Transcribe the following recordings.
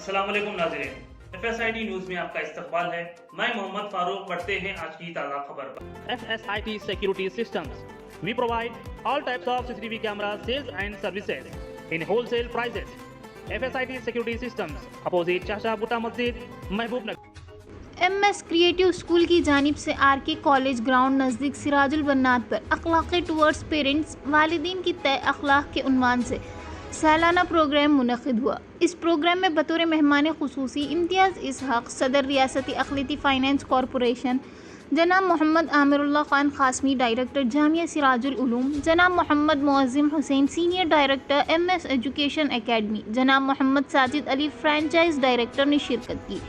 अस्सलाम वालेकुम नाज़रीन, FSIT न्यूज में आपका इस्तकबाल है। मैं मोहम्मद फारूक। बढ़ते हैं आज की ताज़ा खबर पर। FSIT Security Systems. We provide all types of CCTV camera sales and services in wholesale prices. FSIT Security Systems, opposite Shahshah Butta Masjid, Mehboob Nagar. MS creative school की जानिब से RK कॉलेज ग्राउंड नज़दीक सिराजुल बन्नात पर अखलाक़ towards parents वालिदीन की तय अखलाक़ के उन्वान से सालाना प्रोग्राम मुनक़िद हुआ। इस प्रोग्राम में बतौर मेहमान खुसूसी इम्तियाज़ इसहाक़, सदर रियासती अक़लियती फ़ाइनेंस कॉरपोरेशन, जनाब मोहम्मद आमिरुल्लाह ख़ान क़ासमी, डायरेक्टर जामिया सिराजुल उलूम, जनाब Mohammad Muazzam Hussain, senior director MS education academy, जनाब मोहम्मद साजिद अली, फ्रेंचाइज डायरेक्टर ने शिरकत की।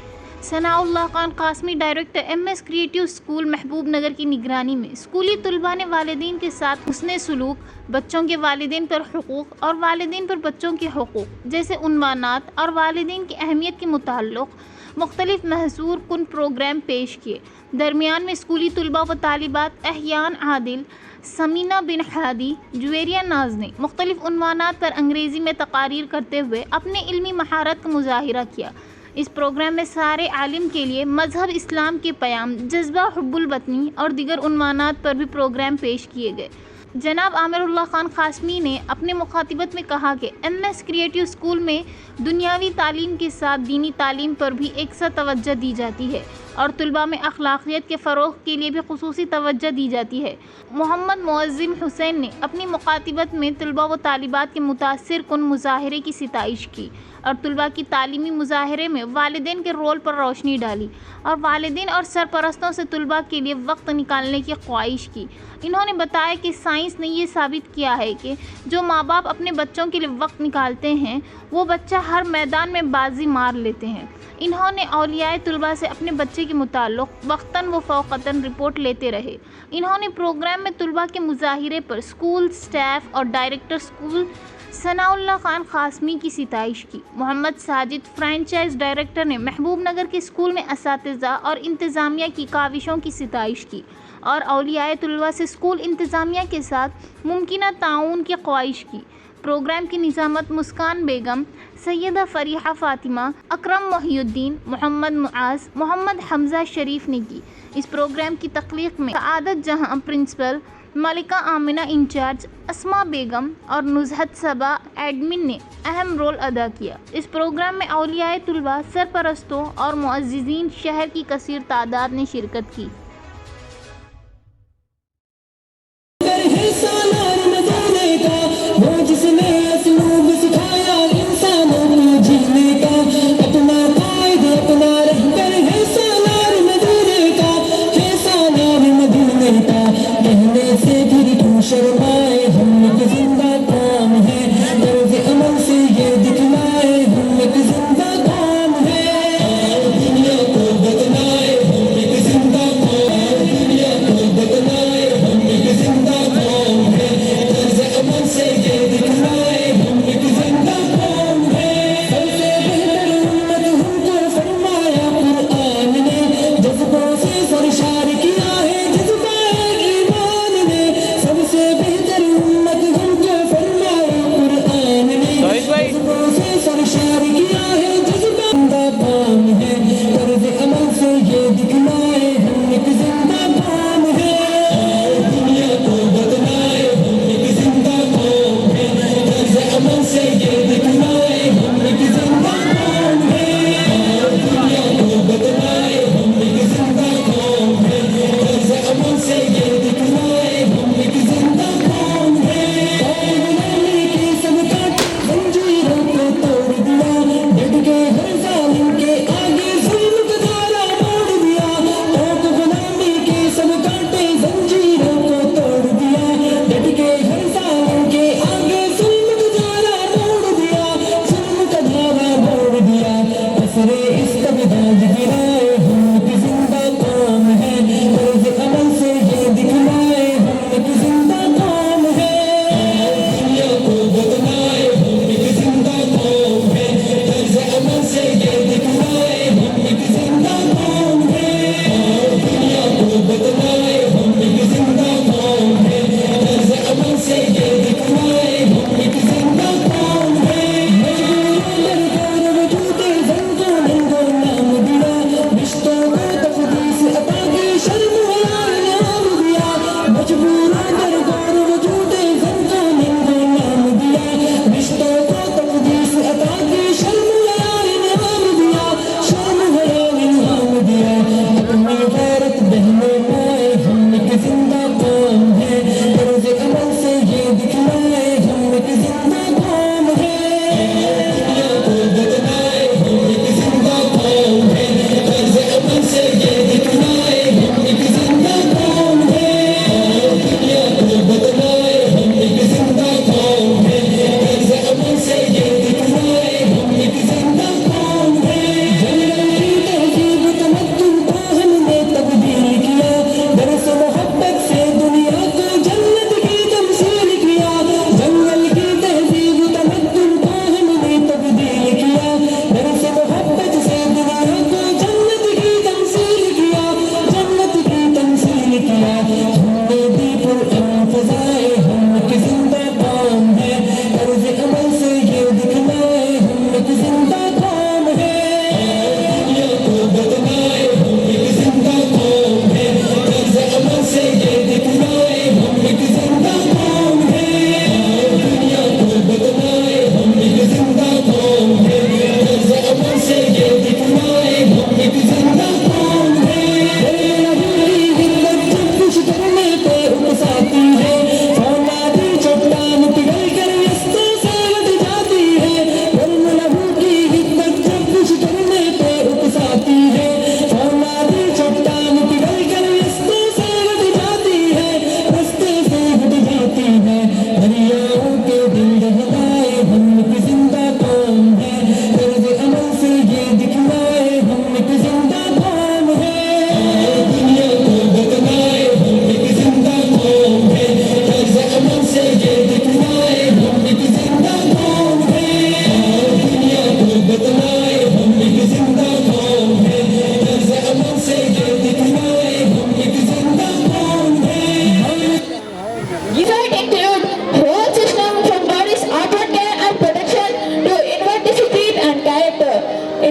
Sanaullah Khan Qasmi, director MS creative school Mahboob Nagar की निगरानी में स्कूली तलबा ने वालिदीन के साथ हुस्ने सलूक, बच्चों के वालिदीन पर हुकूक़ और वालिदीन पर बच्चों के हुकूक़ जैसे उन्वानात और वालिदीन की अहमियत के मुताल्लिक़ मुख्तलिफ महसूर कुन प्रोग्राम पेश किए। दरमियान में स्कूली तलबा व तालिबात एहयान आदिल, समीना बिन हादी, जुवेरिया नाज ने मुख्तलिफ उन्वानात पर अंग्रेज़ी में तकारीर करते हुए अपने इल्मी महारत का मुज़ाहिरा किया। इस प्रोग्राम में सारे आलिम के लिए मज़हब इस्लाम के क़याम, जज्बा हुब्बुल वतनी और दीगर उन्वानात पर भी प्रोग्राम पेश किए गए। जनाब आमिरुल्लाह ख़ान क़ासमी ने अपने मुखातिबत में कहा कि MS क्रिएटिव स्कूल में दुनियावी तालीम के साथ दीनी तालीम पर भी एक सा तवज्जो दी जाती है और तलबा में अखलाक़ियत के फ़रोग़ के लिए भी खुसूसी तवज्जो दी जाती है। मोहम्मद मुअज़्ज़िम हुसैन ने अपनी मुखातिबत में तलबा व तालिबात के मुतासिर कुन मुज़ाहरे की सिताइश की और तलबा की तालीमी मुज़ाहरे में वालिदैन के रोल पर रोशनी डाली और वालिदैन और सरपरस्तों से तलबा के लिए वक्त निकालने की ख्वाहिश की। इन्होंने बताया कि साइंस ने यह साबित किया है कि जो माँ बाप अपने बच्चों के लिए वक्त निकालते हैं वो बच्चा हर मैदान में बाजी मार लेते हैं। इन्होंने औलियाए तलबा से अपने बच्चे के मुताल्लिक़ वक्तन व फ़ौक़तन रिपोर्ट लेते रहे। इन्होंने प्रोग्राम में तलबा के मुज़ाहिरे पर स्कूल स्टाफ और डायरेक्टर स्कूल सनाउल्लाह ख़ान क़ासमी की सिताइश की। मोहम्मद साजिद, फ्रेंचाइज डायरेक्टर ने महबूब नगर के स्कूल में असातिज़ा और इंतज़ामिया की काविशों की सिताइश की और औलियाए तलबा से स्कूल इंतज़ामिया के साथ मुमकिना ताउन की ख्वाहिश की। प्रोग्राम की निज़ामत मुस्कान बेगम, सैयदा फ़रीहा फ़ातिमा, अकरम मोहिउद्दीन, मोहम्मद मुआज़, मोहम्मद हमज़ा शरीफ ने की। इस प्रोग्राम की तख्लीक़ में सआदत जहां प्रिंसिपल, मलिका आमिना इंचार्ज, अस्मा बेगम और नुज़हत सबा एडमिन ने अहम रोल अदा किया। इस प्रोग्राम में औलियाए तलबा, सरपरस्तों और मुअज़्ज़िज़ीन शहर की कसीर तादाद ने शिरकत की।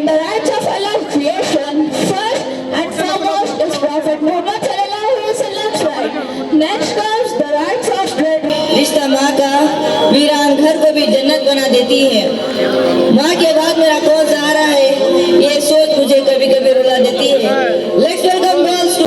in the rights of Allah's creation, first and foremost is Prophet Muhammad sallallahu alaihi wasallam's right. Next comes the rights of bread. रिश्ता माँ का वीरान घर को भी जन्नत बना देती है। माँ के बाद मेरा कौन सहारा है, ये सोच मुझे कभी कभी रुला देती है। Let's welcome girls to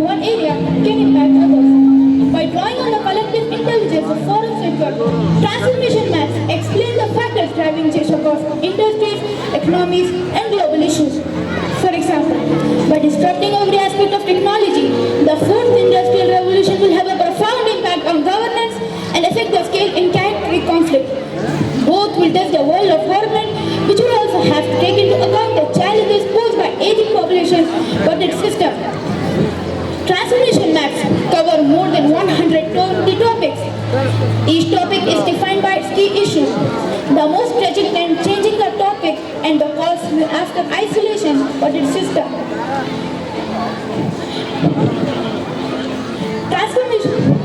One area can impact others. By drawing on the collective intelligence of foreign sector, transformation maps explain the factors driving change across industries, economies, and global issues. For example, by disrupting every aspect of technology, the fourth industrial revolution will have a profound impact on governance and affect the scale in country conflict. Both will test the world of government, which will also have to take into account the challenges posed by aging population budget system. Transformation maps cover more than 120 topics. Each topic is defined by its key issue, the most tragic and changing the topic, and the cause after isolation of its system. Transformation.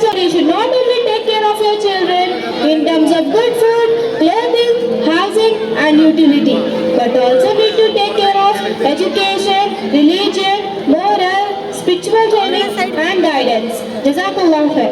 child, you should not only take care of your children in terms of good food, clothing, housing and utility, but also need to take care of education, religion, moral, spiritual training and guidance. Jazakallah khair.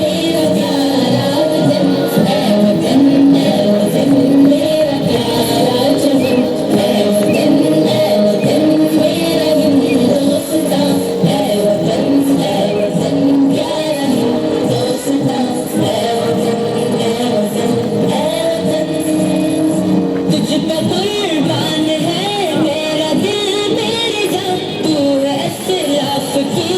मेरा प्यारा वतन वतन मेरा प्यारा जमीन वतन मेरा हिंदुस्तान वतन प्यारा हिंदुस्तान तुझ पे कुर्बान है मेरा दिल मेरी जान तू है इस्लाफ की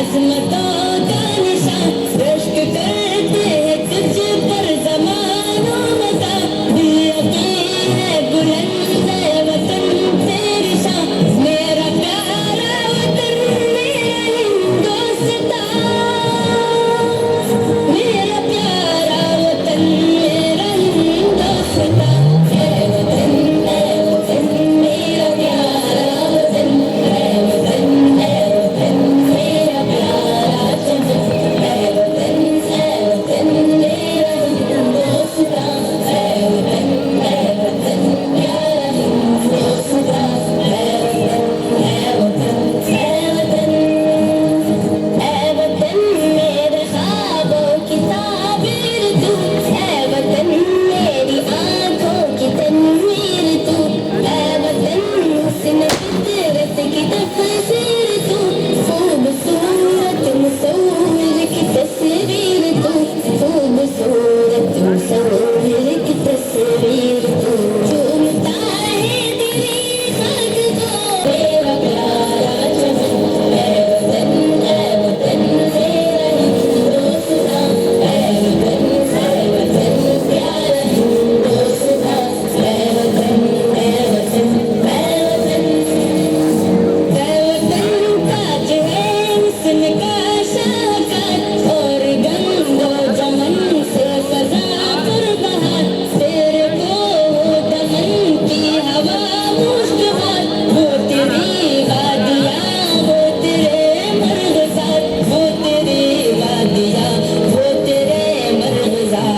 अजमतों का निशान इश्क करते हैं तुझ पर ज़मानों मता दिल यकीन है बुलंद है वतन तेरी शान मेरा प्यारा वतन मेरा हिंदुस्तान मेरा प्यारा वतन मेरा हिंदुस्तान मेरा प्यारा वतन मेरा प्यारा जन्नत वतन मेरा हिंदुस्तान वतन प्यारा हिंदुस्तान वतन मेरे ख्वाबों की ताबीर तू वतन मेरी आंखों की तनवीर तू वतन हुस्न फितरत की तफसीर तू खूबसूरत मुसव्विर की तस्वीर तू खूबसूरत मुसव्विर की तस्वीर तू चूमता है तेरी खाक को मेरा प्यारा चमन वतन मेरा हिंदुस्तान वतन प्यारा हिंदुस्तान वतन ताज है हुस्न का शाहकार और गंगो जमन से सजा कर बहार तेरे को दमन की हवा मुश्किल वो तेरी वादियाँ वो तेरे मर्गज़ार वो तेरी वादियाँ वो तेरे मर्गज़ार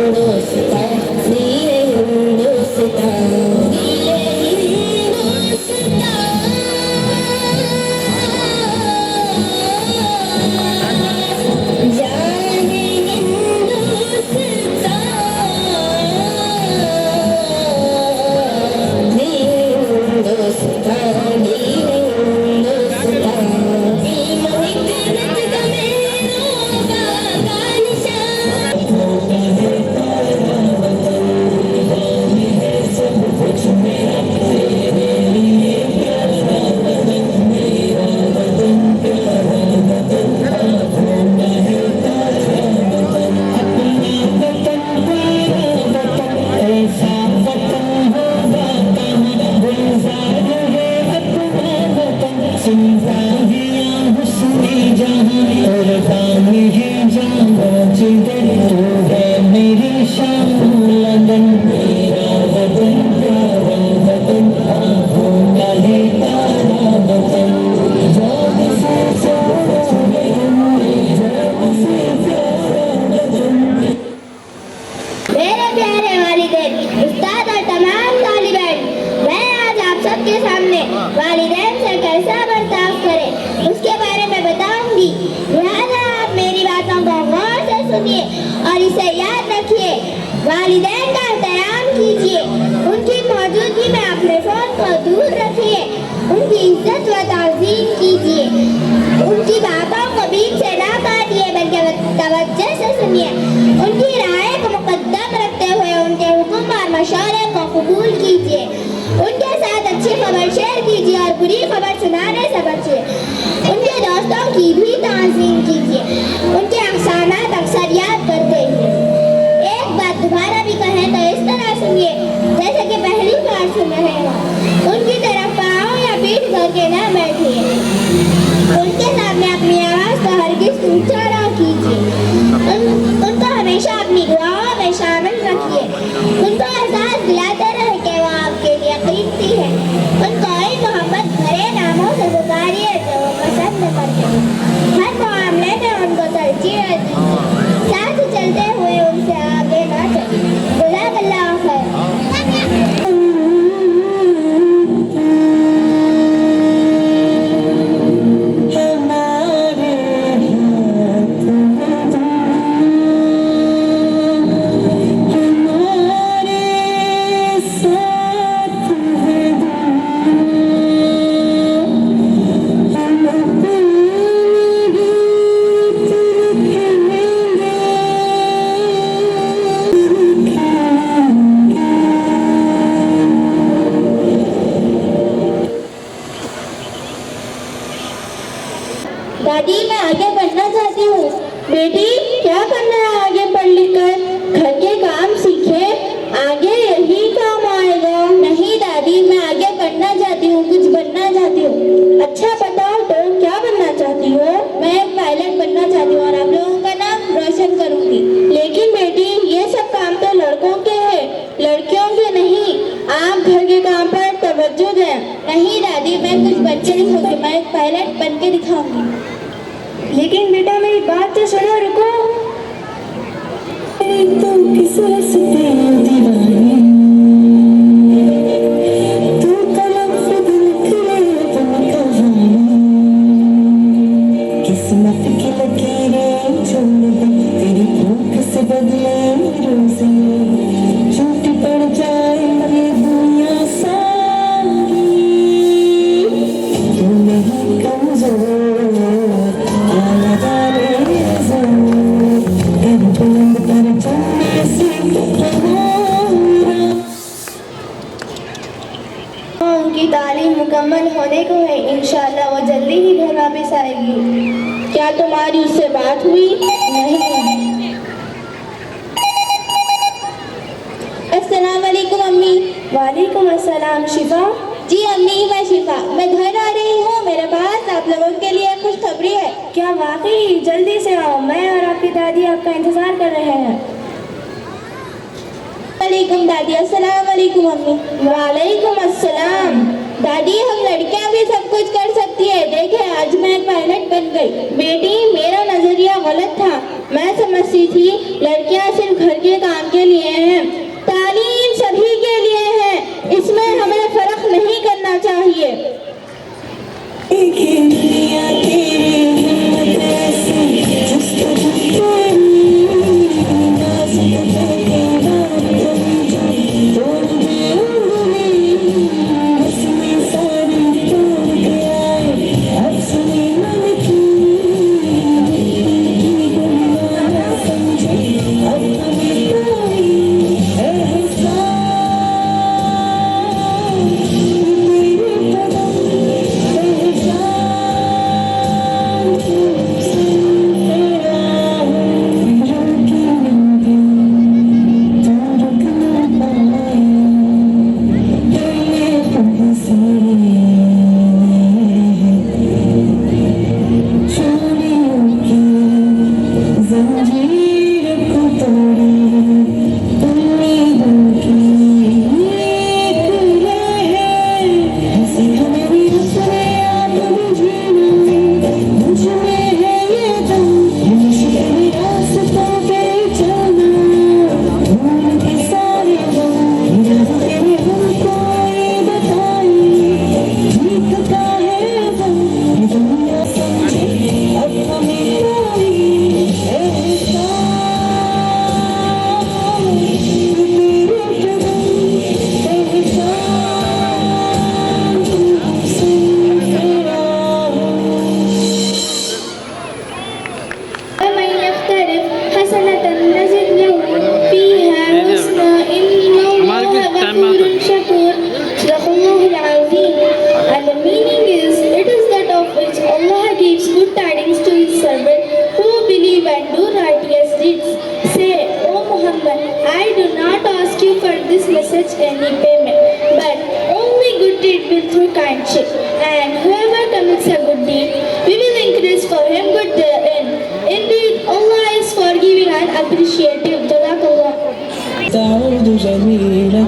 हिंदुस्तान नीले हिंदुस्तान नीले हिंदुस्तान जाने हिंदुस्तान नीले हिंदुस्तान नीले हिंदुस्तान हिकमत का मेरो बाबा निशान मेरी शान लंदन मेरा वतन प्यारा वतन आँखों का है तारा वतन मेरे प्यारे वालिदैन, उस्ताद और तमाम तालिबान, मैं आज आप सबके सामने वालिदैन से कैसा बर्ताव करें उसके बारे में बताऊंगी। लिहाजा आप मेरी बातों को गौर से सुनिए और इसे याद रखिए। वालिदैन का एहतराम कीजिए, उनकी मौजूदगी में अपने फोन को दूर रखिए, उनकी इज्जत व ताज़ीम कीजिए, उनकी बातों को बीच से ना काटिए बल्कि तवज्जो से सुनिए, उनकी राय को मुकद्दम रखते हुए उनके हुक्म और मशवरे को कबूल कीजिए, उनके साथ अच्छी खबर शेयर कीजिए और बुरी खबर सुनाने से बचिए, उनके दोस्तों की भी ताज़ीम कीजिए, उनके अहसानात अक्सर याद करते हैं। एक बात दोबारा भी कहें तो इस तरह सुनिए उनके सामने अपनी आवाज़ को हरगिज़ ऊंचा ना कीजिए। उनको हमेशा अपनी दुआओं में शामिल रखिए। उनको एहसास दिलाते रहे कि वो आपके लिए कीमती है। उनको इन मोहब्बत भरे नामों से पुकारिए जो वो पसंद करते हैं। हर मामले में उनको तरजीह दीजिए। साथ चलते हुए उनसे आगे ना चलिए। जज़ाकल्लाह खैर। दादी मैं आगे बढ़ना चाहती हूँ। बेटी क्या करना है आगे पढ़ लिख कर? घर के काम सीखे, आगे यही काम आएगा। नहीं दादी मैं आगे बढ़ना चाहती हूँ, कुछ बनना चाहती हूँ। अच्छा बताओ तो क्या बनना चाहती हो? मैं एक पायलट बनना चाहती हूँ और आप लोगों का नाम रोशन करूँगी। लेकिन बेटी ये सब काम तो लड़कों के हैं, लड़कियों के नहीं। आप घर के काम पर तवज्जो दें। नहीं दादी मैं कुछ बन के दिखाऊंगी, मैं एक पायलट बन के दिखाऊंगी। लेकिन बेटा मेरी बात तो सुनो, रुको। तो किस रस्ते दीवानी तू कलम से दिल खिले तुम कहानी किस्मत की लकीरें छोड़ दे तेरी भूख से बदले रोज़े छूट पड़ जाए ये दुनिया सारी तू नहीं कमजोर उनकी तालीम मुकम्मल होने को है। इंशाअल्लाह वो जल्दी ही घर वापस आएगी। क्या तुम्हारी उससे बात हुई? नहीं। अस्सलाम वालेकुम अम्मी। वालेकुम अस्सलाम। शिफा? जी अम्मी मैं शिफा। मैं घर आ रही हूँ, मेरे पास आप लोगों के लिए खुशखबरी है। क्या वाकई? जल्दी से आओ, मैं और आपकी दादी आपका इंतजार कर रहे हैं। वालेकुम दादी। अस्सलाम वालेकुम अम्मी। वालेकुम अस्सलाम। दादी हम लड़कियां भी सब कुछ कर सकती है। देखे आज मैं एक पायलट बन गई। बेटी मेरा नजरिया गलत था। मैं समझती थी लड़कियां सिर्फ घर के काम के लिए हैं। तालीम सभी के लिए है, इसमें हमें फर्क नहीं करना चाहिए। And whoever commits a good deed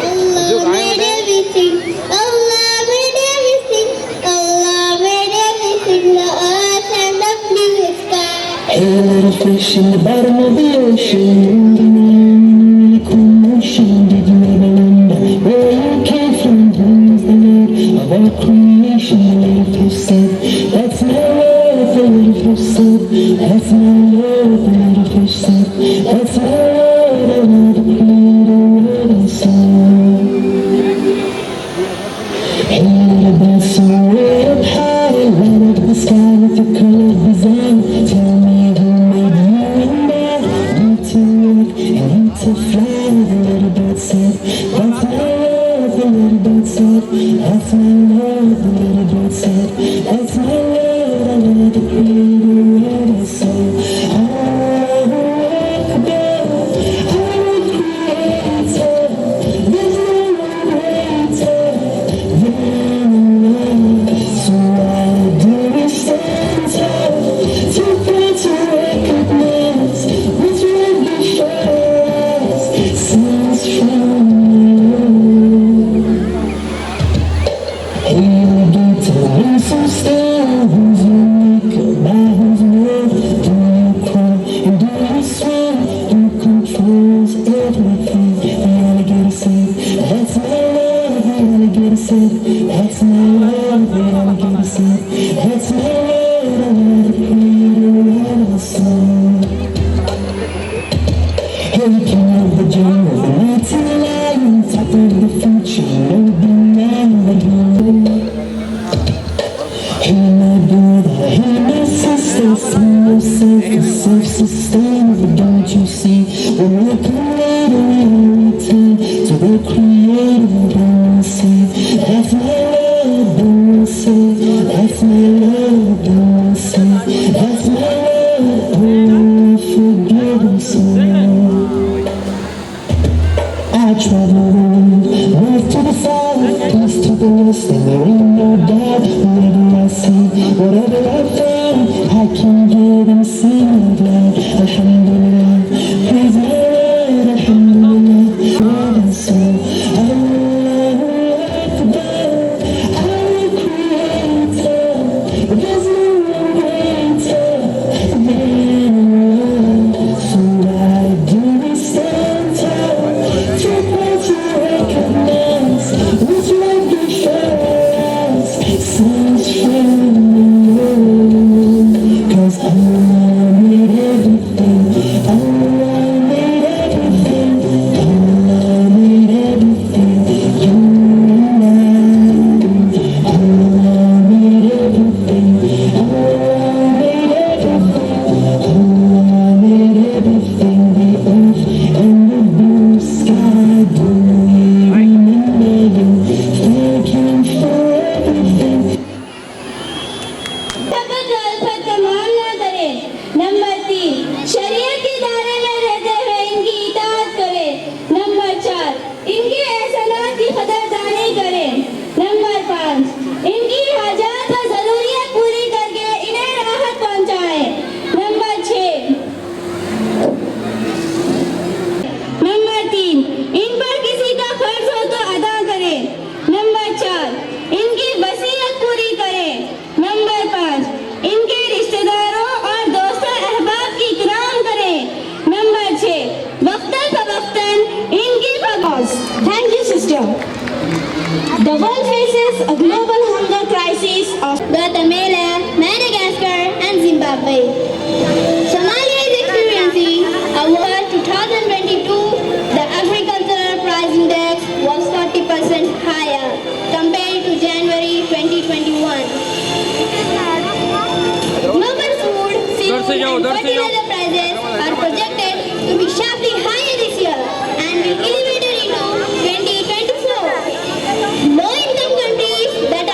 Allah made everything. Allah made everything. Allah made everything. The earth and the blue sky. Hey, little fish in the bottom of the ocean. Did you ever wonder where you came from? Who's the Lord of all creation? The little fish said, that's my Lord. The little fish said, that's my Lord. The little fish said, that's my Lord. I want to create a world and song. Hey, little bird, so way up high, light up the sky with your colored design. Tell me who made you and I? You to work and you to fly. The little bird said, that's my love. The little bird said, that's my love. The little bird said, that's my love. I want to create a world and song. That's my love, the alligator said. That's my love, I want to create a world of song. Hey, king of the jungle, the night and the lion, top of the future, no denying the glory. Hey, my brother, hey, my sister, see yourself as self-sustainable, don't you see? When we're creating, we'll return to the creator, don't you see? That's my love, don't you see? That's my love, don't you see? That's my love, oh, forgive so. I travel the world, north to the south, east to the west, and there ain't no doubt. Whatever I see, whatever I find, I can get and sing out loud. Alhamdulillah, praise the Lord, alhamdulillah, Lord and soul. Allahu Akbar, our creator, there's no one greater than Allah. So why do we stand tall? Try to recognize which one we first seems familiar. 'Cause Allah made everything, Allah made everything, Allah made everything, you and I. Allah made everything, Allah made everything, Allah made everything, the earth and the blue sky. Do we remember you? Thank you for everything. Alfat का मामला करें। Number 3, शरीयत के दायरे में रहते हुए इनकी इताअत करें। नंबर 4, इनके एहसानात की कदरदानी करें। नंबर 5, इनकी हाजात व ज़रूरियात पूरी करके इन्हें राहत पहुंचाएं। नंबर 6, नंबर 3, इन पर किसी का फर्ज हो तो अदा करें। नंबर 4, इनकी वसीयत पूरी करें। नंबर 5, इनके रिश्तेदारों और दोस्तों अहबाब की इकराम करें। नंबर 6, वक्तन फवक्तन इनकी फगास। Thank you, sister. The world faces a global hunger crisis of Guatemala, Madagascar, and Zimbabwe. Somalia is experiencing a war. 2022, the agricultural price index was 40% higher compared to January 2021. Global food, fuel, and fertilizer prices are projected to be sharply higher this year and will elevated into 2024. Low-income countries that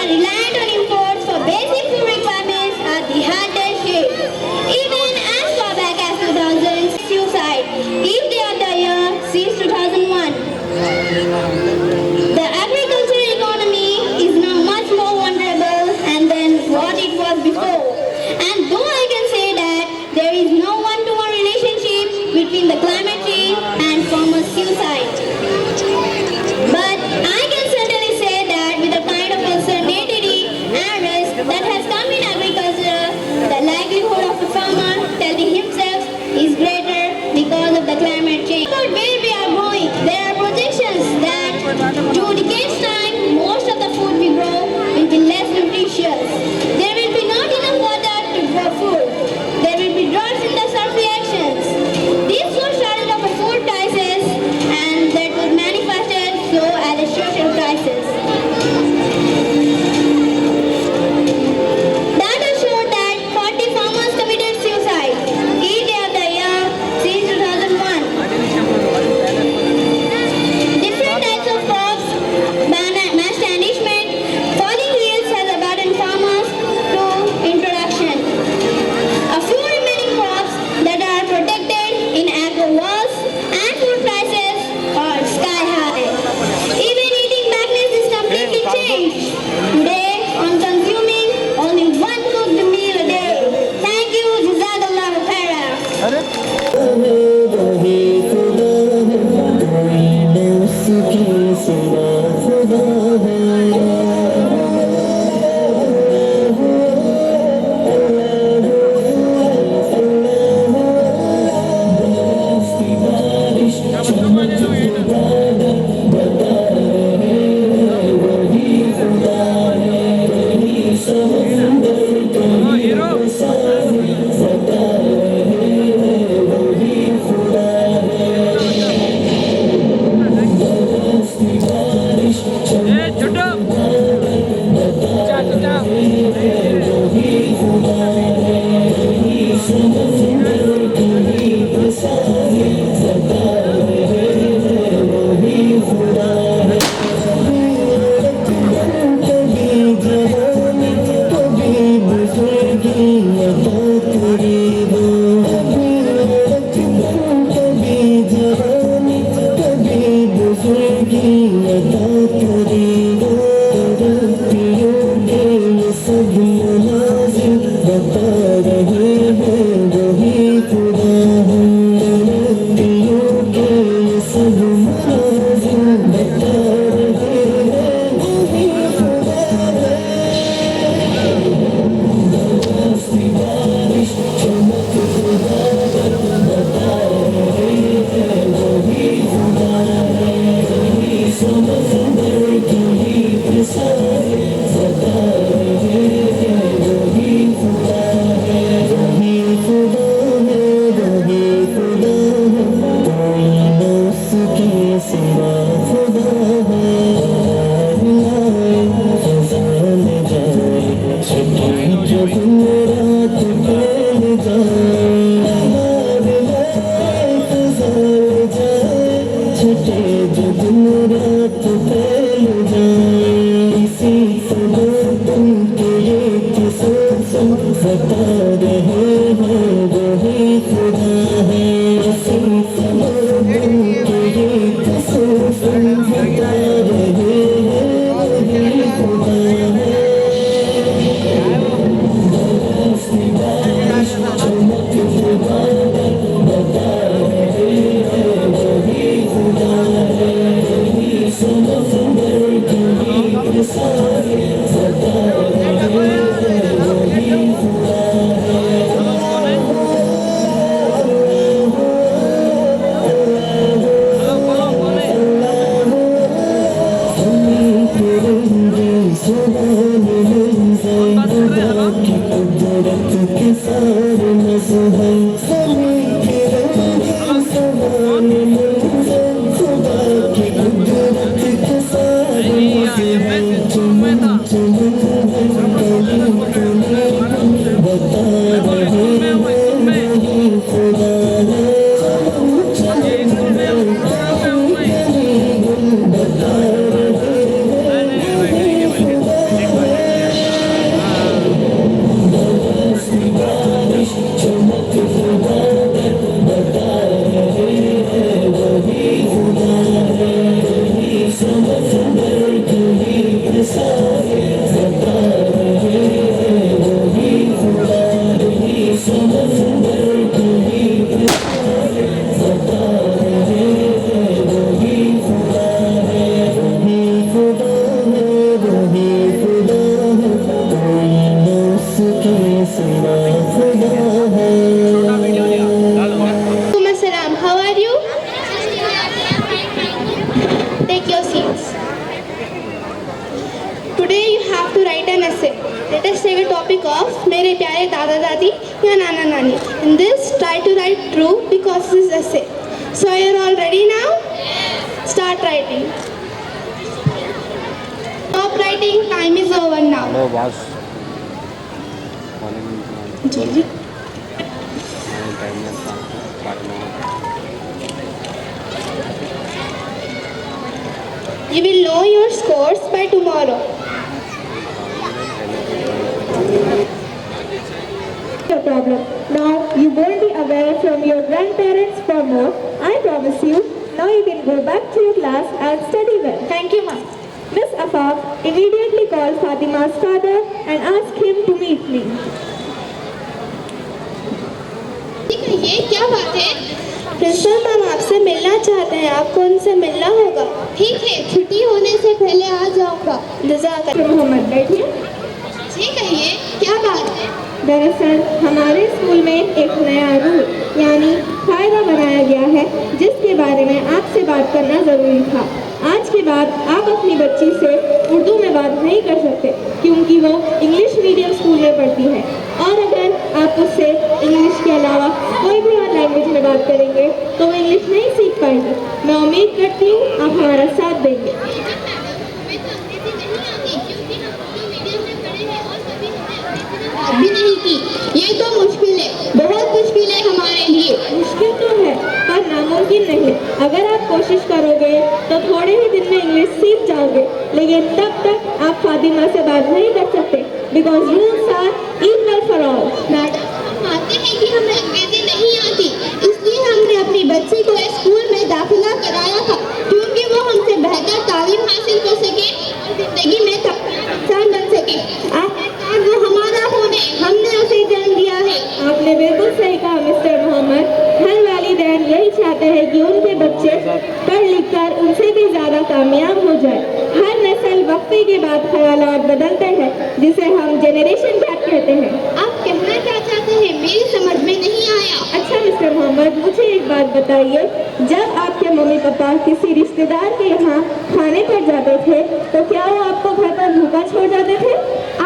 Where we are going, there are projections that 2 decades time, most of the food we grow will be less nutritious. There will be not enough water to grow food. There will be droughts in the surf reactions. These will started up with food prices and that was manifested so as a social crisis. Data showed that 40 farmers committed suicide each day of the year since 2001. Different types of crops, mass management, falling yields has abandoned farmers to introduction. A few remaining crops that are protected in agro walls and food prices are sky high. Even eating patterns is completely changed. Today, on consuming only one cooked meal a day. Thank you, Jazakallahu khairan. Assalam, how are you? to write an essay. Let us take a topic of मेरे प्यारे दादा दादी या नाना नानी. In this, try to write true because this is essay. So you're all ready now? Start writing. Stop writing. Time is over now. Hello boss ji. Time में पढ़ना You will know your scores by tomorrow. No problem. Now you won't be away from your grandparents for more. I promise you. Now you can go back to your class and study well. Thank you, ma'am. Miss Afaf immediately called Fatima's father and asked him to meet me. ये क्या बात है? Principal ma'am आपसे मिलना चाहते हैं. आपको उनसे मिलना होगा. ठीक है, छुट्टी होने से पहले आ जाऊंगा. जज़ाकल्लाह. मोहम्मद बैठिए. जी कहिए, क्या बात है? दरअसल हमारे स्कूल में एक नया रूल यानी कायदा बनाया गया है जिसके बारे में आपसे बात करना ज़रूरी था. आज के बाद आप अपनी बच्ची से उर्दू में बात नहीं कर सकते क्योंकि वो इंग्लिश मीडियम स्कूल में पढ़ती है और अगर आप उससे इंग्लिश के अलावा कोई भी और लैंग्वेज में बात करेंगे तो वो इंग्लिश नहीं सीख पाएगी. मैं उम्मीद करती हूँ आप हमारा साथ देंगे. भी नहीं की. ये तो मुश्किल है, बहुत मुश्किल है हमारे लिए. मुश्किल तो है पर नामुमकिन नहीं. अगर आप कोशिश करोगे तो थोड़े ही दिन में इंग्लिश सीख जाओगे लेकिन तब तक आप फातिमा से बात नहीं कर सकते because rules are equal for all. Madam, हम मानते हैं कि हमें अंग्रेजी नहीं आती, इसलिए हमने अपनी बच्ची को स्कूल में दाखिला कराया था क्योंकि वो हमसे बेहतर तालीम हासिल कर सके और जिंदगी में इंसान बन सके. आखिरकार वो हमारा खून है, हमने उसे जन्म दिया है. आपने बिल्कुल सही कहा मिस्टर मोहम्मद. हर वालिदैन यही चाहते हैं कि उनके बच्चे पढ़ लिख कर उनसे भी ज़्यादा कामयाब हो जाए. हर नस्ल वक्फे के बाद ख्यालात बदलते हैं जिसे हम जेनरेशन गैप कहते हैं. आप कहना क्या चाहते हैं? मेरी समझ में नहीं आया. अच्छा मिस्टर मोहम्मद, मुझे एक बात बताइए. जब आपके मम्मी पापा किसी रिश्तेदार के यहाँ खाने पर जाते थे तो क्या वो आपको घर पर भूखा छोड़ जाते थे?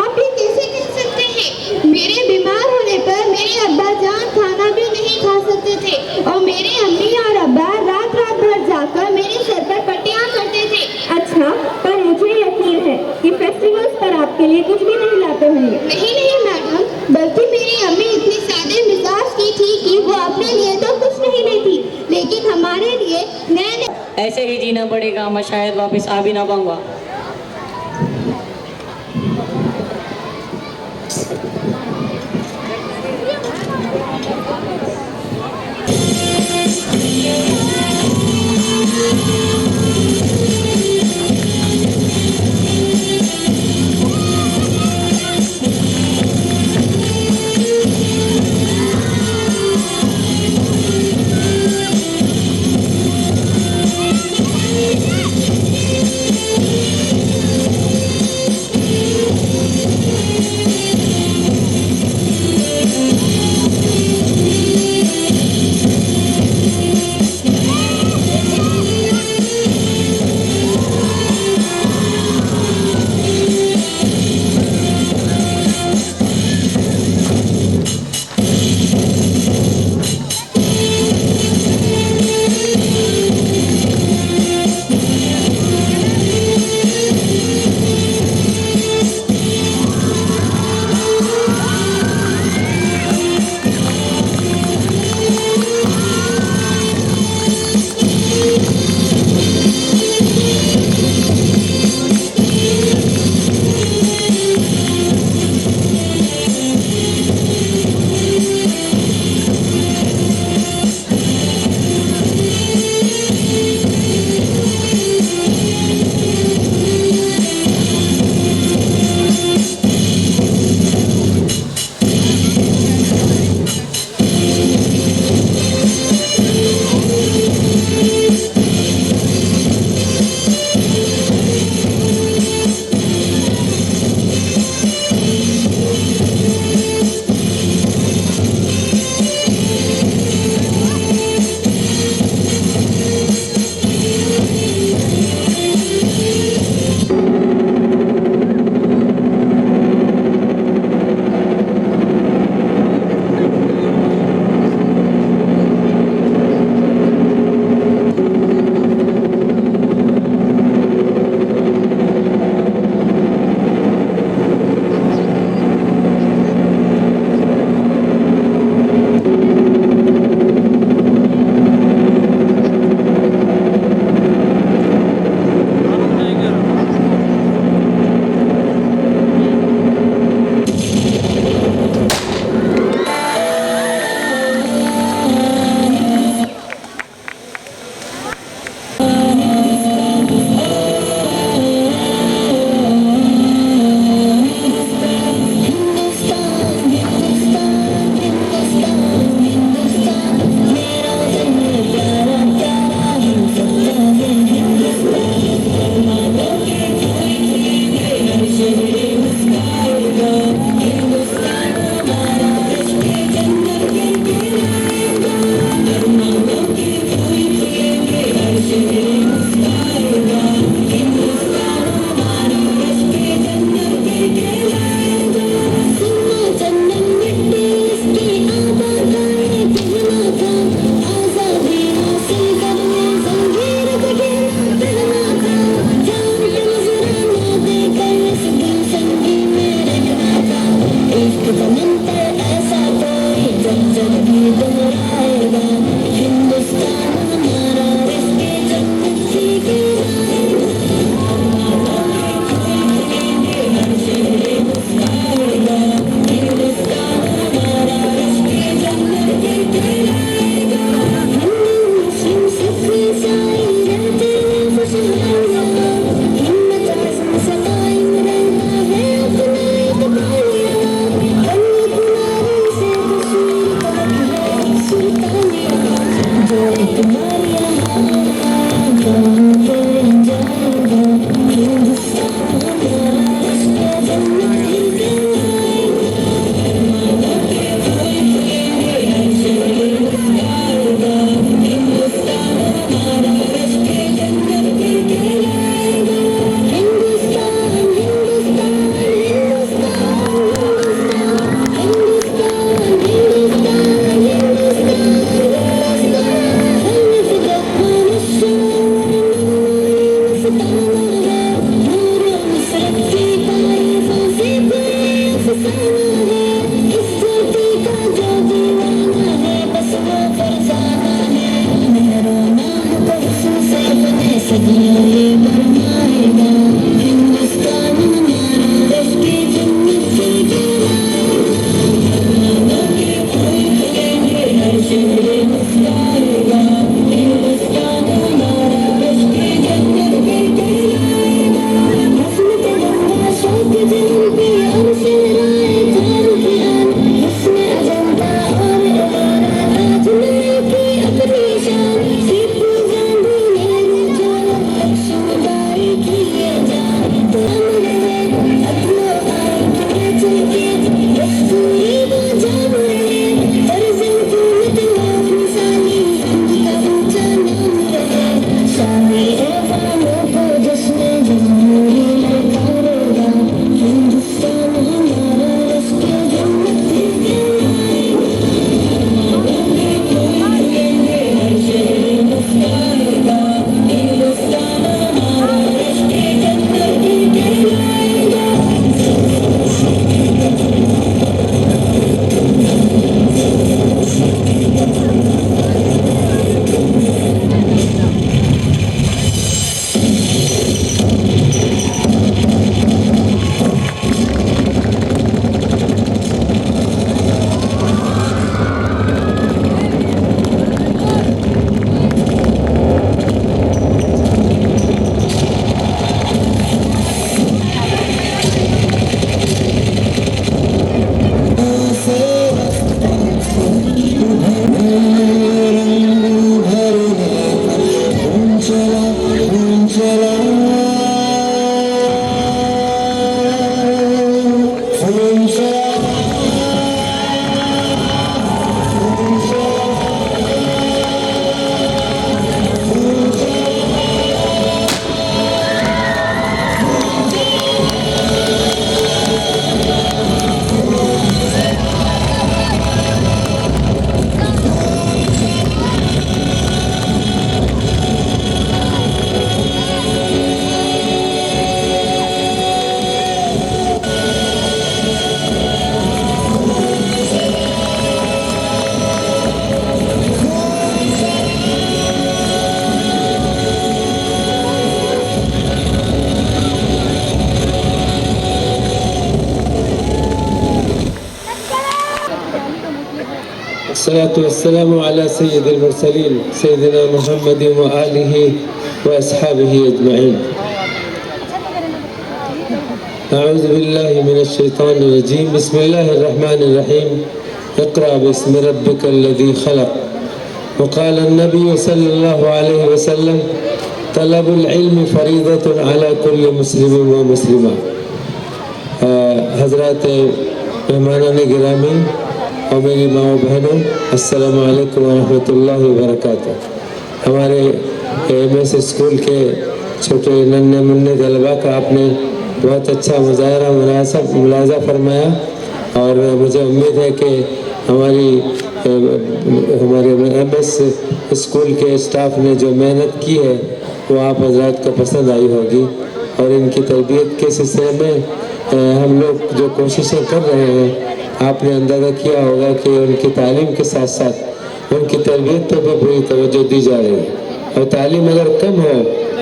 आप ये कैसे कह सकते हैं? मेरे बीमार होने पर मेरे अब्बा जान खाना भी नहीं खा सकते थे और मेरे अम्मी और अब्बा रात रात भर जाकर मेरे सर पर पट्टियाँ करते थे. अच्छा, पर मुझे यकीन है कि फेस्टिवल्स पर आपके लिए कुछ भी नहीं लाते होंगे. नहीं मैडम, बल्कि मेरी अम्मी इतनी सादे मिजाज की थी कि वो अपने लिए तो कुछ नहीं लेती लेकिन हमारे लिए नए ऐसे ही जीना पड़ेगा. मैं शायद वापस आ भी ना पाऊंगा. वस्सलातु वस्सलामु अला सय्यिदिल मुरसलीन सय्यिदिना मुहम्मदिन व आलिहि व अस्हाबिहि अजमईन। अऊज़ु बिल्लाहि मिनश शैतानिर रजीम। बिस्मिल्लाहिर रहमानिर रहीम। इक़रा बिस्मि रब्बिकल लज़ी खलक़। वक़ाल अन्नबी सल्लल्लाहु अलैहि वसल्लम तलबुल इल्म फ़रीज़तुन अला कुल्लि मुस्लिमिन व मुस्लिमा। हज़रात मेहमानान गिरामी और मेरी माँ बहनों, अस्सलामु अलैकुम व रहमतुल्लाहि व बरकातुहू। हमारे MS स्कूल के छोटे नन्हे मुन्ने तलबा का आपने बहुत अच्छा मुजाहरा मुलाजा फरमाया और मुझे उम्मीद है कि हमारे MS स्कूल के स्टाफ ने जो मेहनत की है वो आप हज़रात को पसंद आई होगी। और इनकी तरबियत के सिलसिले में हम लोग जो कोशिशें कर रहे हैं, आपने अंदाज़ा किया होगा कि उनकी तालीम के साथ साथ उनकी तरबियत पर भी पूरी तवज्जो दी जा रही है। और तालीम अगर कम हो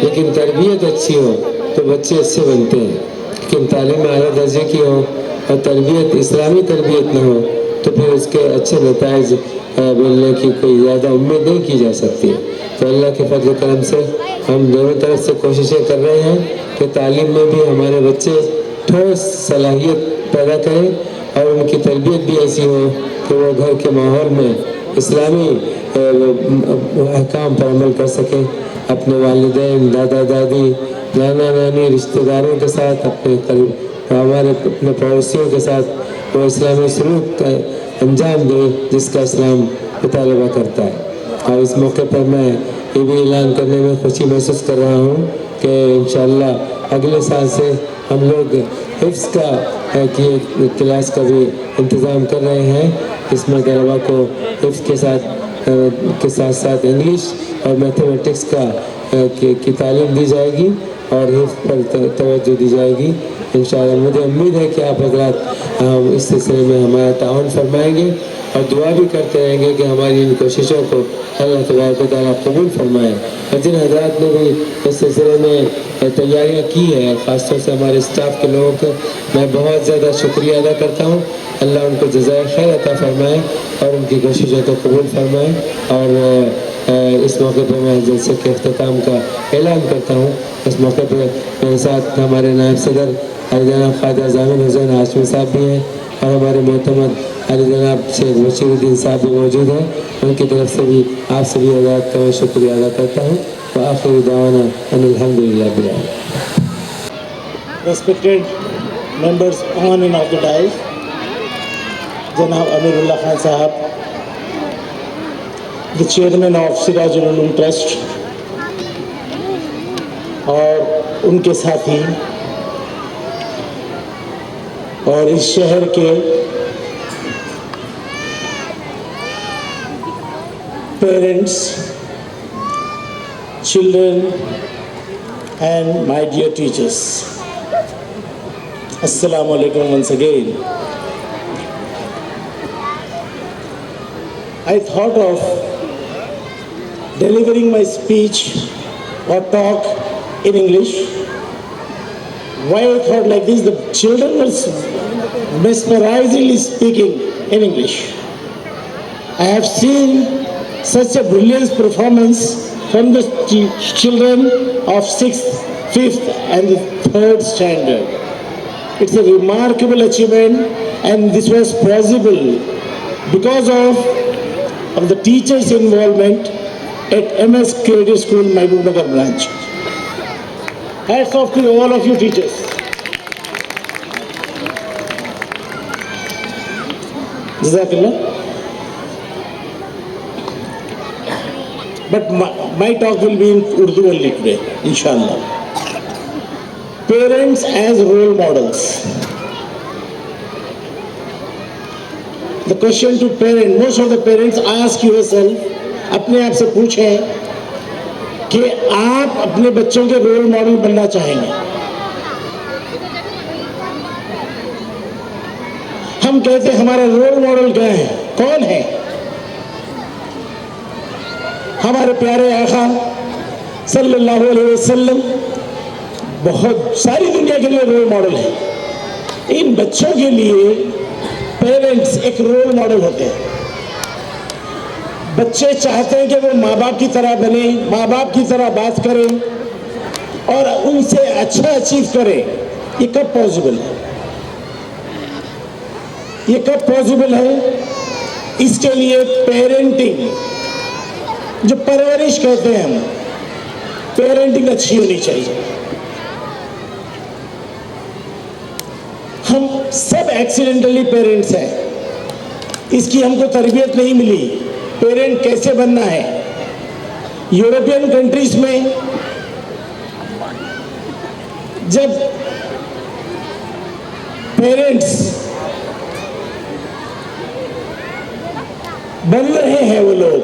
लेकिन तरबियत अच्छी हो तो बच्चे अच्छे बनते हैं, लेकिन तालीम आला दर्जे की हो और तरबियत इस्लामी तरबियत न हो तो फिर उसके अच्छे नताइज मिलने की कोई ज़्यादा उम्मीद नहीं की जा सकती। तो अल्लाह के फजल करम से हम दोनों तरफ से कोशिशें कर रहे हैं कि तालीम में भी हमारे बच्चे ठोस सलाहियत पैदा करें और उनकी तरबियत भी ऐसी हो कि वो घर के माहौल में इस्लामी अहकाम पर अमल कर सकें। अपने वालिदैन, दादा दादी, नाना नानी, रिश्तेदारों के साथ, अपने पड़ोसियों के साथ वो इस्लामी सलूक का अंजाम दे जिसका इस्लाम मुतालबा करता है। और इस मौके पर मैं ये भी ऐलान करने में खुशी महसूस कर रहा हूँ कि इंशाअल्लाह अगले साल से हम लोग हिफ्ज़ का क्लास का भी इंतज़ाम कर रहे हैं। इसमें तलबा को हिफ्ज़ के साथ साथ इंग्लिश और मैथमेटिक्स की तालीम दी जाएगी और हिफ्ज़ पर तवज्जो दी जाएगी इंशाअल्लाह। मुझे उम्मीद है कि आप हज़रात इस सिलसिले में हमारा ताउन फरमाएंगे और दुआ भी करते रहेंगे कि हमारी इन कोशिशों को अल्लाह तबारक व तआला कबूल फरमाए। और जिन हज़रात ने भी इस सिलसिले में तैयारियाँ की है, ख़ासतौर से हमारे स्टाफ के लोगों का मैं बहुत ज़्यादा शुक्रिया अदा करता हूँ। अल्लाह उनको जज़ाए खैर अता फरमाए और उनकी कोशिशों को कबूल फरमाए। और इस मौके पर मैं जलसे के अख्तिताम का ऐलान करता हूँ। इस मौके पर मेरे साथ हमारे नायब सदर जनाब ख्वाजा ज़ामिन हुसैन हाशमी साहब भी हैं और हमारे मोहतरम जनाब शेख बशीरुद्दीन साहब भी मौजूद हैं। उनकी तरफ से भी आप सभी हज़रात का मैं शुक्रिया अदा करता हूँ। व आखिर दावाना अनिल हम्दुलिल्लाह बिल आलमीन। Respected members on and off the dais, Janab Amirullah Khan Sahab, the chairman of Sirajul Ulum Trust, और उनके साथी और इस शहर के parents, children and my dear teachers, Assalamu alaikum once again. I thought of delivering my speech or talk in English. Why I thought like this? The children were mesmerizingly speaking in English. I have seen such a brilliant performance from the children of 6th, 5th and the 3rd standard. It's a remarkable achievement, and this was possible because of the teachers' involvement at MS Creative School, Mahbubnagar branch. Hats off to all of you teachers. Jazakallah. But my talk will be in Urdu only today, inshallah. Parents as role models. The question to parents, most of the parents ask yourself, अपने आप से पूछें कि आप अपने बच्चों के role model बनना चाहेंगे। हम कहते हैं हमारा रोल मॉडल क्या है, कौन है? हमारे प्यारे आका सल्लल्लाहु अलैहि वसल्लम बहुत सारी दुनिया के लिए रोल मॉडल है। इन बच्चों के लिए पेरेंट्स एक रोल मॉडल होते हैं। बच्चे चाहते हैं कि वो माँ बाप की तरह बने, माँ बाप की तरह बात करें और उनसे अच्छा अचीव करें। ये कब पॉसिबल है? ये कब पॉसिबल है? इसके लिए पेरेंटिंग, जो परवरिश कहते हैं हम, पेरेंटिंग अच्छी होनी चाहिए। हम सब एक्सीडेंटली पेरेंट्स हैं, इसकी हमको तरबियत नहीं मिली पेरेंट कैसे बनना है। यूरोपियन कंट्रीज में जब पेरेंट्स बन रहे हैं वो लोग,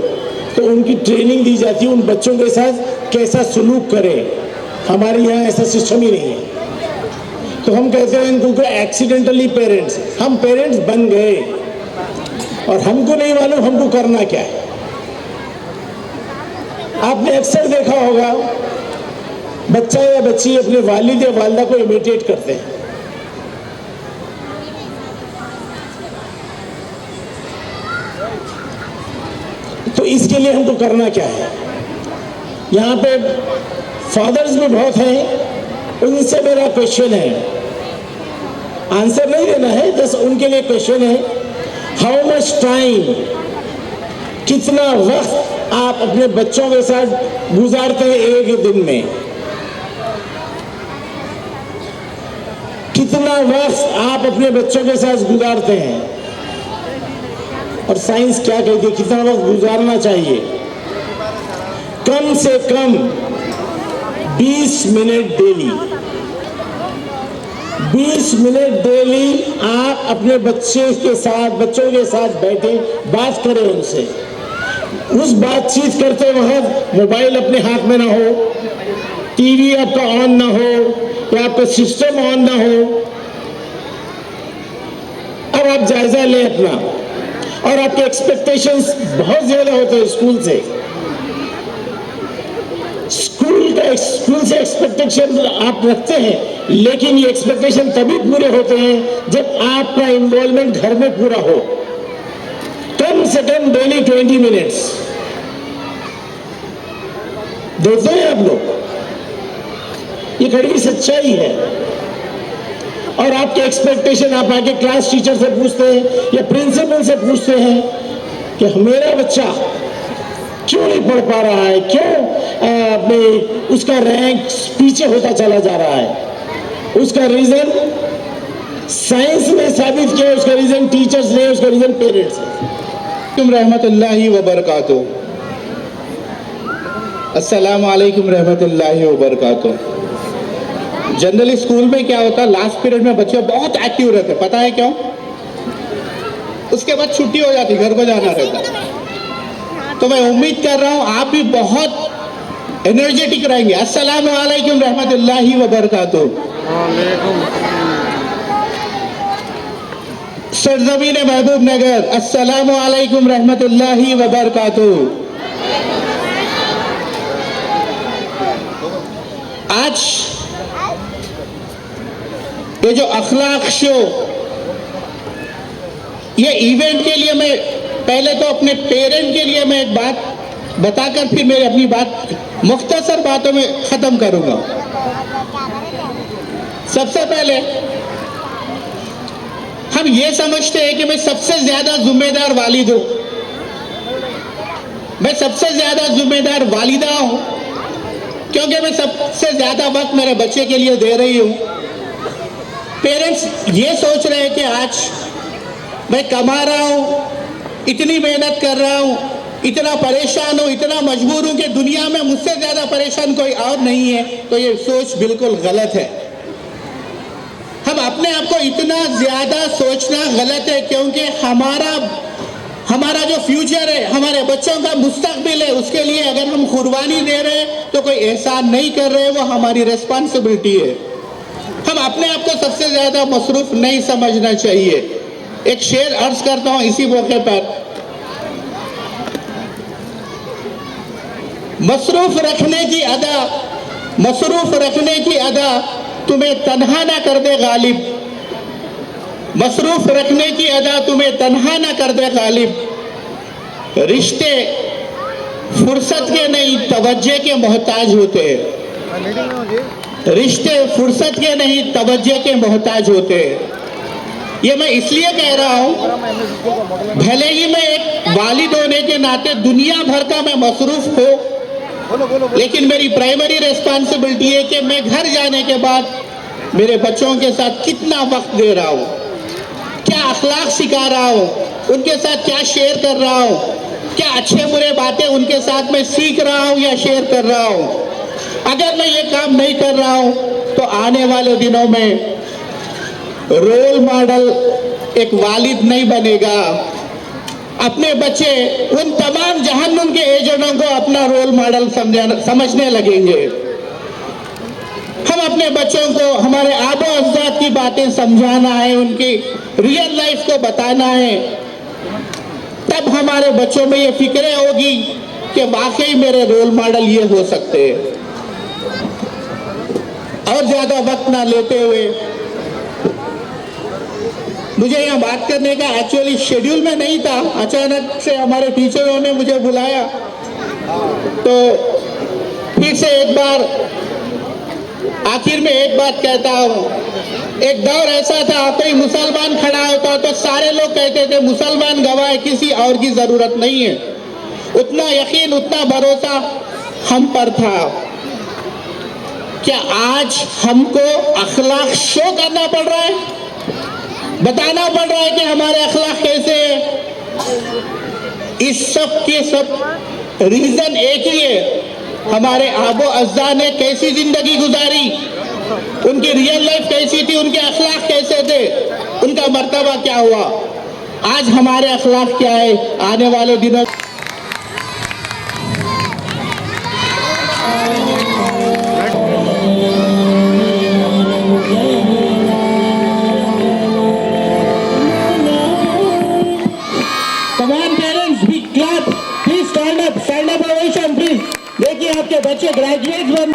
तो उनकी ट्रेनिंग दी जाती है उन बच्चों के साथ कैसा सलूक करें। हमारे यहाँ ऐसा सिस्टम ही नहीं है। तो हम कहते हैं इनको एक्सीडेंटली पेरेंट्स। हम पेरेंट्स बन गए और हमको नहीं मालूम हमको करना क्या है। आपने अक्सर देखा होगा बच्चा या बच्ची अपने वालिद या वालिदा को इमिटेट करते हैं। तो इसके लिए हमको करना क्या है? यहाँ पे फादर्स भी बहुत हैं, उनसे मेरा क्वेश्चन है, आंसर नहीं देना है, बस उनके लिए क्वेश्चन है, हाउ मच टाइम, कितना वक्त आप अपने बच्चों के साथ गुजारते हैं एक दिन में? कितना वक्त आप अपने बच्चों के साथ गुजारते हैं? और साइंस क्या कहती है कितना वक्त गुजारना चाहिए? कम से कम 20 मिनट डेली। 20 मिनट डेली आप अपने बच्चों के साथ बैठे, बात करें उनसे। उस बातचीत करते वक्त मोबाइल अपने हाथ में ना हो, टीवी आपका ऑन ना हो या आपका सिस्टम ऑन ना हो। अब आप जायजा लें अपना। और आपके एक्सपेक्टेशंस बहुत ज्यादा होते हैं स्कूल से। स्कूल से एक्सपेक्टेशन आप रखते हैं, लेकिन ये एक्सपेक्टेशन तभी पूरे होते हैं जब आपका इन्वॉल्वमेंट घर में पूरा हो। कम से कम डेली 20 मिनट्स देते हैं आप लोग। ये कड़वी सच्चाई है। और आपके एक्सपेक्टेशन आप आके क्लास टीचर से पूछते हैं या प्रिंसिपल से पूछते हैं कि मेरा बच्चा क्यों नहीं पढ़ पा रहा है, क्यों उसका रैंक पीछे होता चला जा रहा है। उसका रीजन साइंस ने साबित किया, उसका रीजन टीचर्स ने, उसका रीजन पेरेंट्स ने। रहमतुल्लाहि व बरकातुहू। अस्सलामु अलैकुम रहमतुल्लाहि व बरकातुहू। जनरली स्कूल में क्या होता है, लास्ट पीरियड में बच्चे बहुत एक्टिव रहते, पता है क्यों? उसके बाद छुट्टी हो जाती, घर को जाना रहता। तो मैं उम्मीद कर रहा हूं आप भी बहुत एनर्जेटिक रहेंगे। अस्सलामु अलैकुम रहमतुल्लाहि व बरकातुहू। सरजमीन महबूब नगर, अस्सलामु अलैकुम रहमतुल्लाहि व बरकातुहू। आज ये जो अखलाक शो, ये इवेंट के लिए मैं पहले तो अपने पेरेंट के लिए मैं एक बात बताकर फिर मैं अपनी बात मुख्तसर बातों में खत्म करूंगा। सबसे पहले हम ये समझते हैं कि मैं सबसे ज्यादा जिम्मेदार वालिद हूं, मैं सबसे ज्यादा जिम्मेदार वालिदा हूं, क्योंकि मैं सबसे ज्यादा वक्त मेरे बच्चे के लिए दे रही हूं। पेरेंट्स ये सोच रहे हैं कि आज मैं कमा रहा हूं, इतनी मेहनत कर रहा हूं, इतना परेशान हूं, इतना मजबूर हूं कि दुनिया में मुझसे ज्यादा परेशान कोई और नहीं है। तो ये सोच बिल्कुल गलत है। हम अपने आप को इतना ज्यादा सोचना गलत है, क्योंकि हमारा जो फ्यूचर है, हमारे बच्चों का मुस्तकबिल है, उसके लिए अगर हम कुर्बानी दे रहे हैं तो कोई एहसान नहीं कर रहे, वो हमारी रिस्पॉन्सिबिलिटी है। हम अपने आप को सबसे ज्यादा मसरूफ नहीं समझना चाहिए। एक शेर अर्ज करता हूं इसी मौके पर, मसरूफ रखने की अदा तुम्हें तन्हा ना कर दे गालिब। मसरूफ रखने की अदा तुम्हें तन्हा ना कर दे गालिब। रिश्ते फुर्सत के नहीं तवज्जे के मोहताज होते हैं। रिश्ते फुर्सत के नहीं तवज्जे के मोहताज होते हैं। ये मैं इसलिए कह रहा हूं, भले ही मैं एक वालिद होने के नाते दुनिया भर का मैं मसरूफ हो, लेकिन मेरी प्राइमरी रिस्पॉन्सिबिलिटी है कि मैं घर जाने के बाद मेरे बच्चों के साथ कितना वक्त दे रहा हूं, क्या अखलाक सिखा रहा हूं, उनके साथ क्या शेयर कर रहा हूं, क्या अच्छे बुरे बातें उनके साथ मैं सीख रहा हूं या शेयर कर रहा हूं। अगर मैं ये काम नहीं कर रहा हूं तो आने वाले दिनों में रोल मॉडल एक वालिद नहीं बनेगा। अपने बच्चे उन तमाम जहन्नुम के एजेंटों को अपना रोल मॉडल समझने लगेंगे। हम अपने बच्चों को हमारे आबो अजदाद की बातें समझाना है, उनकी रियल लाइफ को बताना है, तब हमारे बच्चों में ये फिक्रें होगी कि वाकई मेरे रोल मॉडल ये हो सकते हैं। और ज्यादा वक्त ना लेते हुए, मुझे यहाँ बात करने का एक्चुअली शेड्यूल में नहीं था, अचानक से हमारे टीचरों ने मुझे बुलाया, तो फिर से एक बार आखिर में एक बात कहता हूँ। एक दौर ऐसा था, कोई मुसलमान खड़ा होता तो सारे लोग कहते थे मुसलमान गवाह है, किसी और की जरूरत नहीं है। उतना यकीन, उतना भरोसा हम पर था। क्या आज हमको अखलाक शो करना पड़ रहा है, बताना पड़ रहा है कि हमारे अखलाक कैसे हैं? इस सब के सब रीजन एक ही है, हमारे आबो अज्जा ने कैसी जिंदगी गुजारी, उनकी रियल लाइफ कैसी थी, उनके अखलाक कैसे थे, उनका मर्तबा क्या हुआ। आज हमारे अखलाक क्या है, आने वाले दिनों देखिए आपके बच्चे ग्रेजुएट बन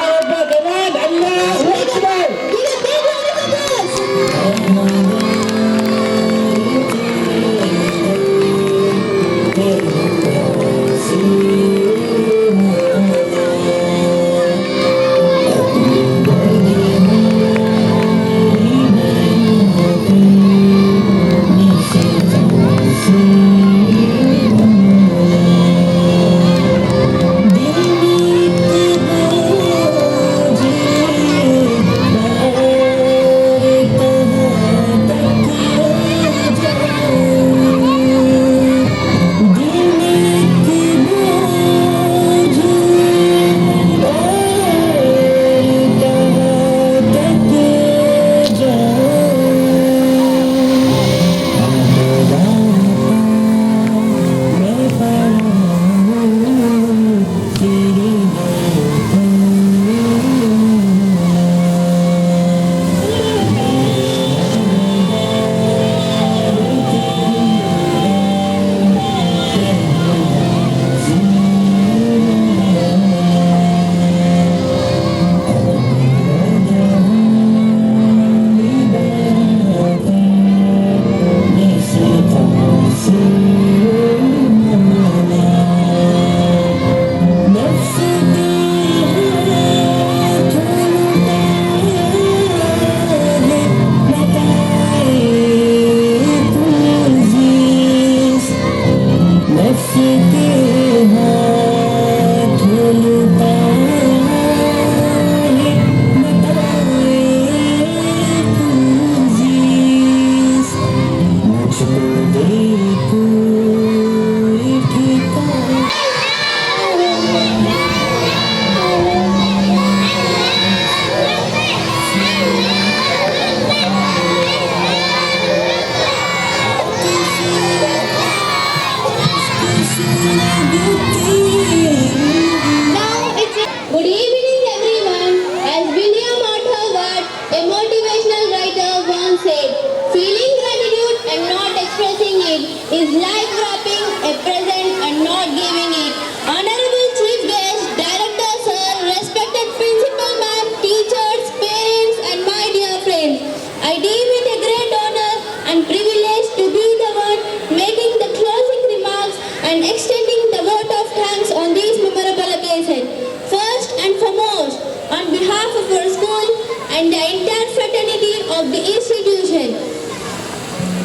of the institution.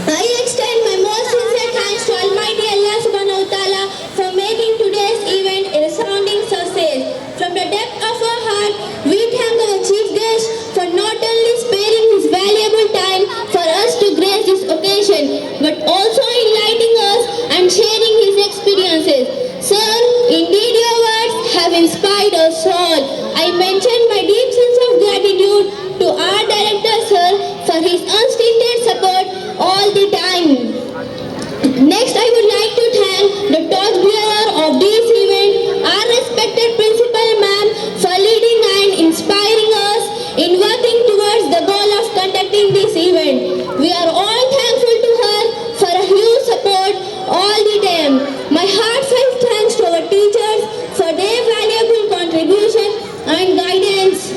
I extend my most sincere thanks to Almighty Allah Subhanahu wa Ta'ala for making today's event a resounding success. From the depth of our heart, we thank our chief guest for not only sparing his valuable time for us to grace this occasion, but also enlightening us and sharing his experiences. Sir, indeed your words have inspired us all. I mention my deep sense of gratitude to our director, sir, for his unstinted support all the time. Next, I would like to thank the torchbearer of this event, our respected principal ma'am, for leading and inspiring us in working towards the goal of conducting this event. We are all thankful to her for a huge support all the time. My heartfelt thanks to our teachers for their valuable contribution and guidance.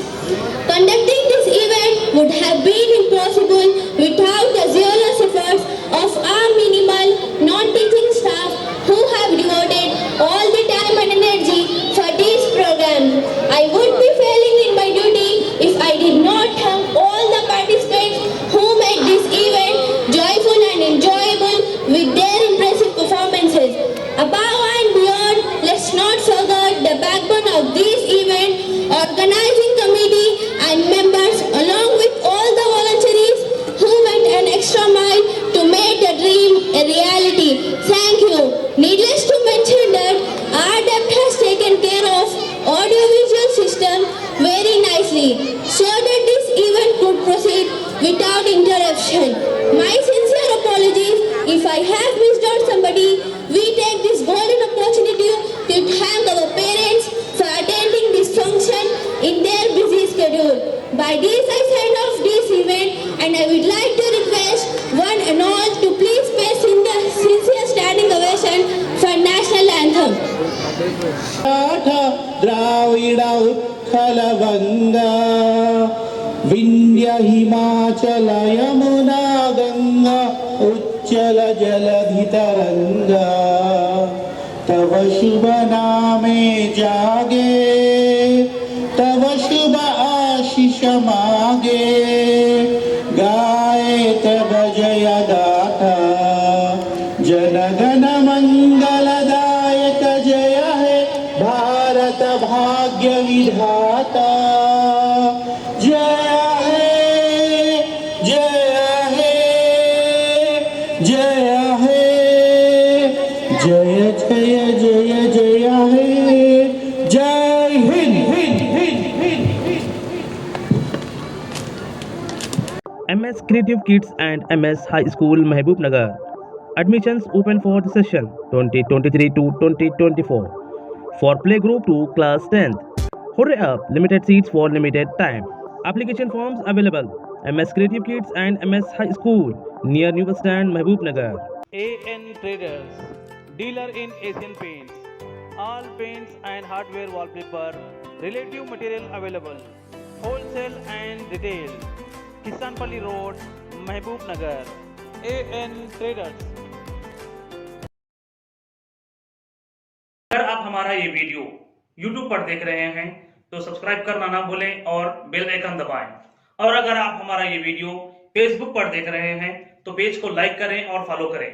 Conducting this event would have been impossible without the zealous efforts of our minimal, non-teaching staff who have devoted all the time and energy for this program. I would be failing in my duty if I did not thank all the participants who made this event joyful and enjoyable with their impressive performances. Above and beyond, let's not forget the backbone of this event, organizing committee and members, along with all the volunteers who went an extra mile to make the dream a reality. Thank you. Needless to mention that RDEP has taken care of audiovisual system very nicely so that this event could proceed without interruption. My sincere apologies if I have missed out somebody. We take this golden opportunity to thank our parents for attending this function in their busy schedule. By this I sign off this event, and I would like to request one and all to please pay sincere standing ovation for national anthem. Dravid Utkal Ganga Vindhya Himachal Yamuna Ganga उच्चल जलधि तरंगा तव शुभ नामे जागे तव शुभ आशीष मागे गाए तब जय गाथा जनगण मंगलदायक जय है भारत भाग्य विधाता जय है जय है जय है जय जय जय जय है जय Hind Hind Hind Hind MS Creative Kids and MS High School Mehboob Nagar. Admissions open for the session 2023 to 2024 for playgroup to class 10th. Hurry up, limited seats for limited time. Application forms available. MS Creative Kids and MS High School near New Bus Stand, Mehboob Nagar. AN Traders, dealer in Asian Paints. All paints and hardware wallpaper, relative material available. Wholesale and retail. Kisanpalli Road, Mehboob Nagar. AN Traders. अगर आप हमारा ये video YouTube पर देख रहे हैं तो subscribe करना ना भूलें और बेल आइकन दबाएं। और अगर आप हमारा ये वीडियो Facebook पर देख रहे हैं तो पेज को लाइक करें और फॉलो करें।